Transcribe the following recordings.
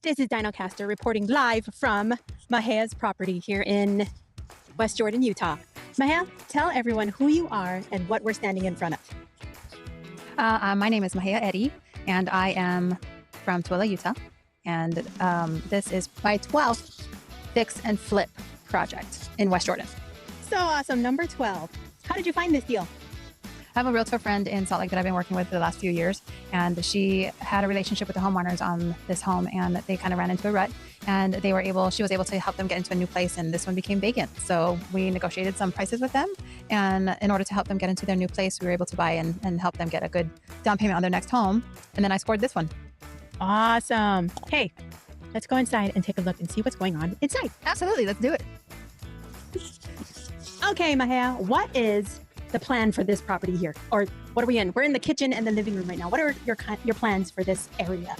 This is DinoCaster reporting live from Mahea's property here in West Jordan, Utah. Mahea, tell everyone who you are and what we're standing in front of. My name is Mahea Eddy, and I am from Tooele, Utah. And this is my 12th fix and flip project in West Jordan. So awesome. Number 12. How did you find this deal? I have a realtor friend in Salt Lake that I've been working with for the last few years, and she had a relationship with the homeowners on this home, and they kind of ran into a rut, and she was able to help them get into a new place, and this one became vacant. So we negotiated some prices with them, and in order to help them get into their new place, we were able to buy and help them get a good down payment on their next home, and then I scored this one. Awesome. Hey, let's go inside and take a look and see what's going on inside. Absolutely, let's do it. Okay, Mahea, what is the plan for this property here? Or what are we in? We're in the kitchen and the living room right now. What are your plans for this area?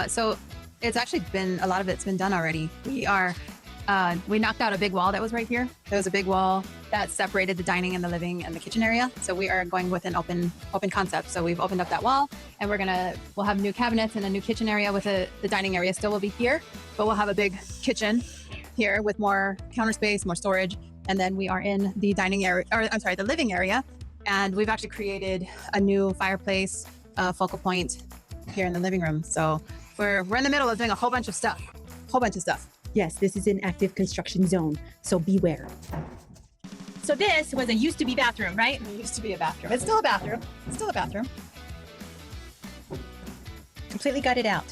So it's actually a lot of it's been done already. We knocked out a big wall that was right here. There was a big wall that separated the dining and the living and the kitchen area. So we are going with an open concept. So we've opened up that wall, and we'll have new cabinets and a new kitchen area with the dining area still will be here, but we'll have a big kitchen here with more counter space, more storage. And then we are in the the living area. And we've actually created a new fireplace focal point here in the living room. So we're in the middle of doing a whole bunch of stuff. Yes, this is an active construction zone, so beware. So this was a used-to-be bathroom, right? It used to be a bathroom. It's still a bathroom. Completely gutted out.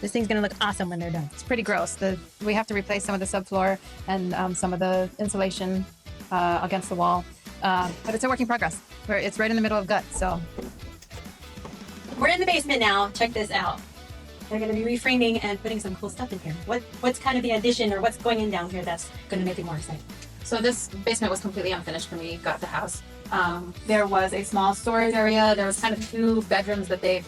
This thing's gonna look awesome when they're done. It's pretty gross. We have to replace some of the subfloor and some of the insulation against the wall. But it's a work in progress. It's right in the middle of gut, so. We're in the basement now. Check this out. They're gonna be reframing and putting some cool stuff in here. What's kind of the addition or what's going in down here that's gonna make it more exciting? So this basement was completely unfinished when we got the house. There was a small storage area. There was kind of 2 bedrooms that they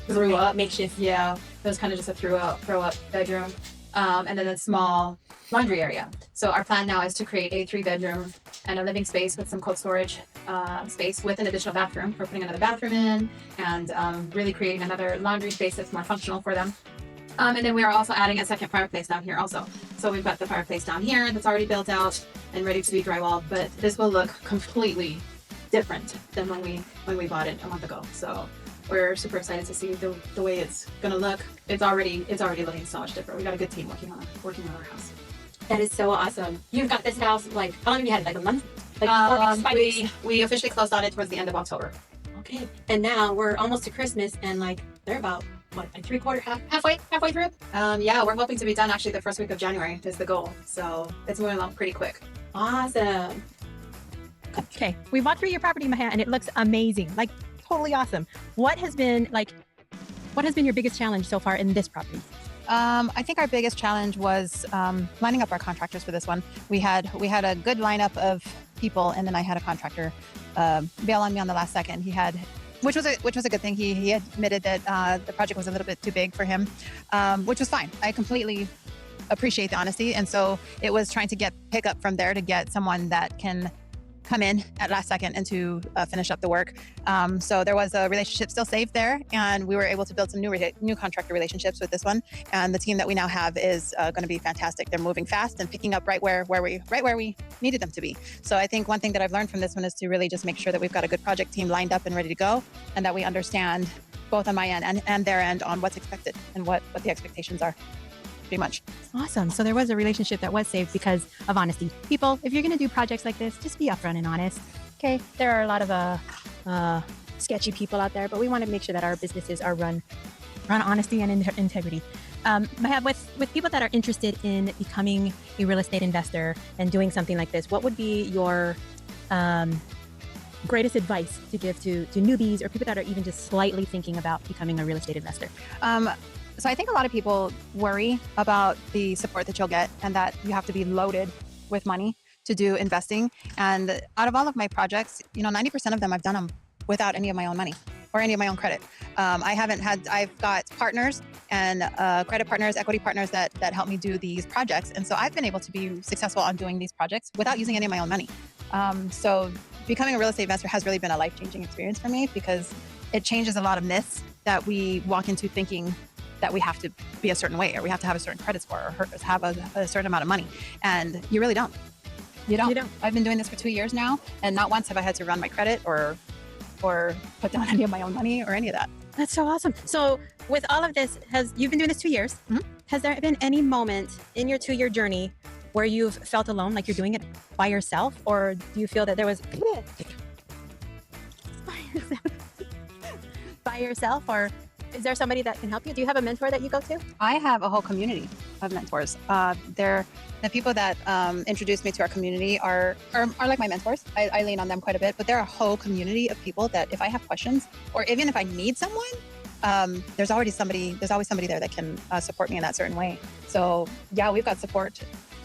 threw up. Makeshift. Yeah, it was kind of just a throw up bedroom. And then a small laundry area. So our plan now is to create a 3-bedroom and a living space with some cold storage space with an additional bathroom. We're putting another bathroom in and really creating another laundry space that's more functional for them. And then we are also adding a second fireplace down here also. So we've got the fireplace down here that's already built out and ready to be drywalled, but this will look completely different than when we bought it a month ago. So we're super excited to see the way it's gonna look. It's already looking so much different. We got a good team working on our house. That is so awesome. You've got this house, how long have you had it? A month? 4 weeks, 5 weeks? We officially closed on it towards the end of October. Okay. And now we're almost to Christmas, and they're about, halfway through? Yeah, we're hoping to be done actually the first week of January is the goal. So it's moving along pretty quick. Awesome. Okay. We walked through your property, Mahea, and it looks amazing. Totally awesome. What has been your biggest challenge so far in this property? I think our biggest challenge was lining up our contractors for this one. We had a good lineup of people, and then I had a contractor bail on me on the last second. Which was a good thing. He admitted that the project was a little bit too big for him, which was fine. I completely appreciate the honesty, and so it was trying to pick up from there to get someone that can come in at last second and to finish up the work. So there was a relationship still saved there, and we were able to build some new contractor relationships with this one. And the team that we now have is going to be fantastic. They're moving fast and picking up right where we needed them to be. So I think one thing that I've learned from this one is to really just make sure that we've got a good project team lined up and ready to go, and that we understand both on my end and their end on what's expected and what the expectations are. Pretty much. Awesome. So there was a relationship that was saved because of honesty. People, if you're going to do projects like this, just be upfront and honest. Okay. There are a lot of sketchy people out there, but we want to make sure that our businesses are run honesty and integrity. Mahea, with people that are interested in becoming a real estate investor and doing something like this, what would be your greatest advice to give to newbies or people that are even just slightly thinking about becoming a real estate investor? So I think a lot of people worry about the support that you'll get and that you have to be loaded with money to do investing. And out of all of my projects, 90% of them I've done them without any of my own money or any of my own credit. I've got partners and credit partners, equity partners that help me do these projects. And so I've been able to be successful on doing these projects without using any of my own money. So becoming a real estate investor has really been a life-changing experience for me because it changes a lot of myths that we walk into thinking that we have to be a certain way, or we have to have a certain credit score, or have a certain amount of money. And you really don't. You don't. I've been doing this for 2 years now, and not once have I had to run my credit or put down any of my own money or any of that. That's so awesome. So with all of this, you've been doing this 2 years. Mhm. Has there been any moment in your 2-year journey where you've felt alone, like you're doing it by yourself? Or do you feel that there was by yourself, or is there somebody that can help you? Do you have a mentor that you go to? I have a whole community of mentors. They're the people that introduced me to our community are like my mentors. I lean on them quite a bit, but they're a whole community of people that if I have questions, or even if I need someone, there's always somebody there that can support me in that certain way. So yeah, we've got support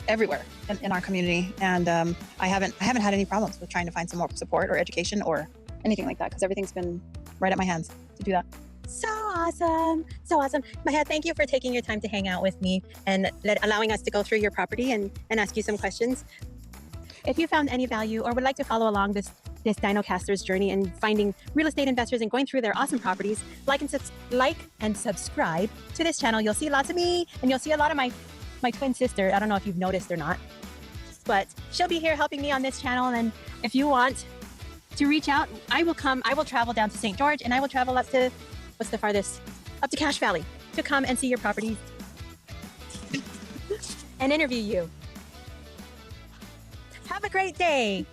everywhere in our community, and I haven't had any problems with trying to find some more support or education or anything like that, because everything's been right at my hands to do that. So awesome. So awesome. Maha, thank you for taking your time to hang out with me and allowing us to go through your property and ask you some questions. If you found any value or would like to follow along this DinoCaster's journey in finding real estate investors and going through their awesome properties, like and subscribe to this channel. You'll see lots of me, and you'll see a lot of my twin sister. I don't know if you've noticed or not, but she'll be here helping me on this channel. And if you want to reach out, I will travel down to St. George, and I will travel up to, what's the farthest? Up to Cache Valley to come and see your properties and interview you. Have a great day.